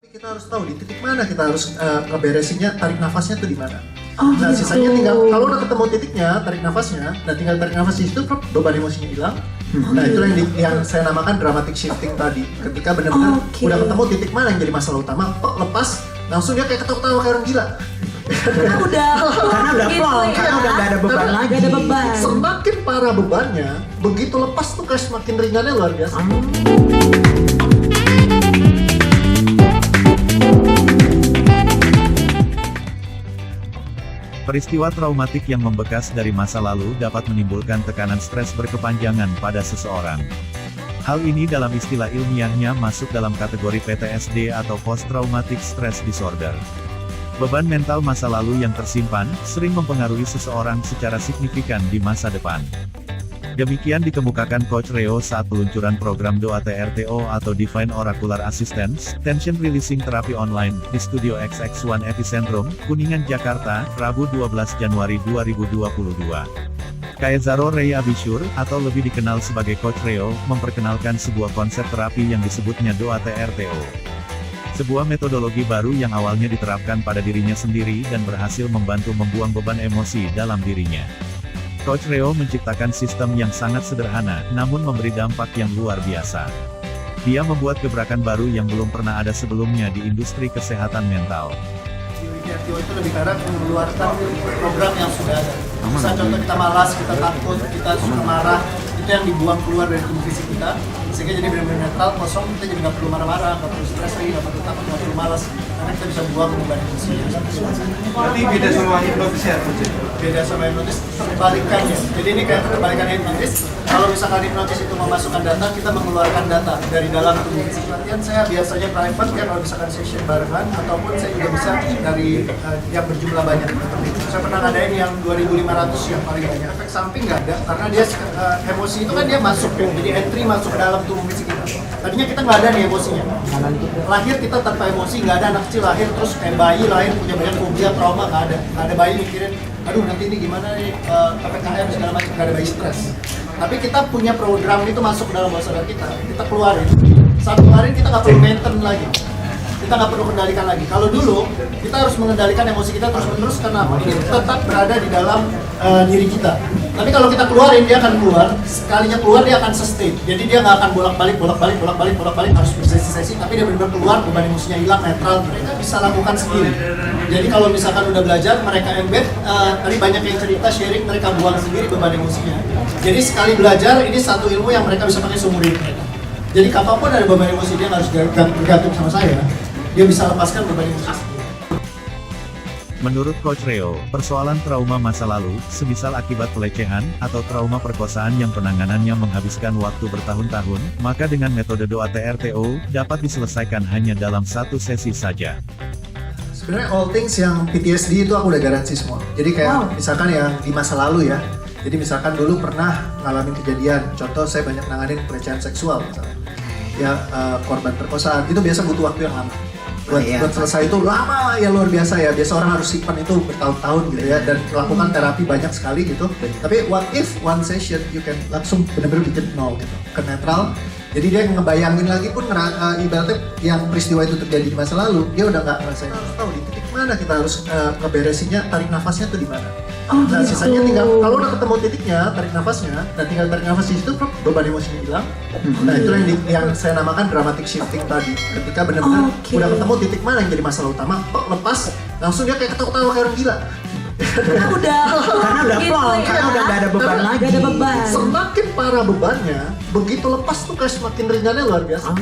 Kita harus tahu di titik mana kita harus ngeberesinnya, tarik nafasnya tuh di mana. Oh, Nah, gitu. sisanya tinggal kalau udah ketemu titiknya, tarik nafasnya, dan tinggal tarik nafas di situ, beban emosinya hilang. Nah, itu yang saya namakan dramatic shifting tadi. Ketika benar-benar udah ketemu titik mana yang jadi masalah utama, lepas, langsung dia kayak ketawa-ketawa kayak orang gila. Karena udah plong, karena udah nggak ada beban lagi. Gak ada beban. Semakin parah bebannya, begitu lepas tuh kayak semakin ringannya luar biasa. Peristiwa traumatik yang membekas dari masa lalu dapat menimbulkan tekanan stres berkepanjangan pada seseorang. Hal ini dalam istilah ilmiahnya masuk dalam kategori PTSD atau Post Traumatic Stress Disorder. Beban mental masa lalu yang tersimpan, sering mempengaruhi seseorang secara signifikan di masa depan. Demikian dikemukakan Coach Reo saat peluncuran program DOA TRTO atau Divine Oracular Assistance, Tension Releasing Therapy Online, di Studio XX1 Epicentrum, Kuningan, Jakarta, Rabu 12 Januari 2022. Kaezaro Rey Abishur, atau lebih dikenal sebagai Coach Reo, memperkenalkan sebuah konsep terapi yang disebutnya DOA TRTO. Sebuah metodologi baru yang awalnya diterapkan pada dirinya sendiri dan berhasil membantu membuang beban emosi dalam dirinya. Coach Reo menciptakan sistem yang sangat sederhana, namun memberi dampak yang luar biasa. Dia membuat gebrakan baru yang belum pernah ada sebelumnya di industri kesehatan mental. TRTO itu lebih karena mengeluarkan program yang sudah ada. Misal contoh kita malas, kita takut, kita suka marah, itu yang dibuang keluar dari tubuh fisik kita, sehingga jadi benar-benar netral, kosong, kita jadi nggak perlu marah-marah, nggak perlu stres lagi, nggak perlu takut, nggak perlu malas, karena kita bisa buang beban emosi. Berarti beda sama hipnotis ya, Coach? Beda sama hipnotis, terbalikannya. Jadi ini kayak terbalikan hipnotis. Kalau misalkan hipnotis itu memasukkan data, kita mengeluarkan data dari dalam tubuh fisik. Latihan saya biasanya private, ya kalau misalkan session barengan, ataupun saya juga bisa dari yang berjumlah banyak. Saya pernah ngadain yang 2.500 yang paling banyak. Efek samping nggak ada, karena dia emosi itu kan dia masuk, jadi entry masuk ke dalam tubuh fisik kita. Tadinya kita nggak ada nih emosinya. Lahir kita tanpa emosi, nggak ada anak kecil lahir terus kayak bayi lahir punya banyak fobia, trauma, nggak ada. Nggak ada bayi mikirin, aduh nanti ini gimana nih PPKM segala macam, nggak ada bayi stres. Tapi kita punya program itu masuk ke dalam bawah sadar kita keluarin. Saat keluarin kita nggak perlu maintain lagi, kita nggak perlu kendalikan lagi. Kalau dulu kita harus mengendalikan emosi kita terus-menerus karena apa? Ini tetap berada di dalam diri kita. Tapi kalau kita keluarin, dia akan keluar. Sekalinya keluar dia akan sustain. Jadi dia nggak akan bolak-balik harus bersesi-sesi. Tapi dia benar-benar keluar, beban emosinya hilang, netral. Mereka bisa lakukan sendiri. Jadi kalau misalkan udah belajar, mereka embed. Tadi banyak yang cerita sharing, mereka buang sendiri beban emosinya. Jadi sekali belajar, ini satu ilmu yang mereka bisa pakai seumur hidup mereka. Jadi kapanpun ada beban emosi, dia nggak harus bergantung sama saya. Dia bisa lepaskan beban emosi. Menurut Coach Reo, persoalan trauma masa lalu, semisal akibat pelecehan, atau trauma perkosaan yang penanganannya menghabiskan waktu bertahun-tahun, maka dengan metode DOA TRTO, dapat diselesaikan hanya dalam satu sesi saja. Sebenarnya all things yang PTSD itu aku udah garansi semua. Jadi kayak misalkan yang di masa lalu ya. Jadi misalkan dulu pernah ngalamin kejadian, contoh saya banyak nanganin pelecehan seksual misalnya. Ya korban perkosaan, itu biasa butuh waktu yang lama. Buat selesai itu lama ya, luar biasa ya. Biasa orang harus simpan itu bertahun-tahun gitu ya, dan melakukan terapi banyak sekali gitu. Tapi what if one session you can langsung benar-benar bikin nol gitu, ke netral. Jadi dia ngebayangin lagi pun ibaratnya yang peristiwa itu terjadi di masa lalu, dia udah nggak ngerasain. Harus tahu di titik mana kita harus ngeberesinnya, tarik nafasnya tuh di mana. Nah, sisanya tinggal kalau udah ketemu titiknya, tarik nafasnya, dan tinggal tarik nafas di situ, beban emosinya hilang. Nah, itu yang saya namakan dramatic shifting tadi. Ketika benar-benar udah ketemu titik mana yang jadi masalah utama, lepas, langsung dia kayak ketawa-ketawa kayak orang gila. Karena udah plong, karena udah nggak ada beban lagi. Gak ada beban. Semakin parah bebannya, begitu lepas tuh kayak semakin ringannya luar biasa.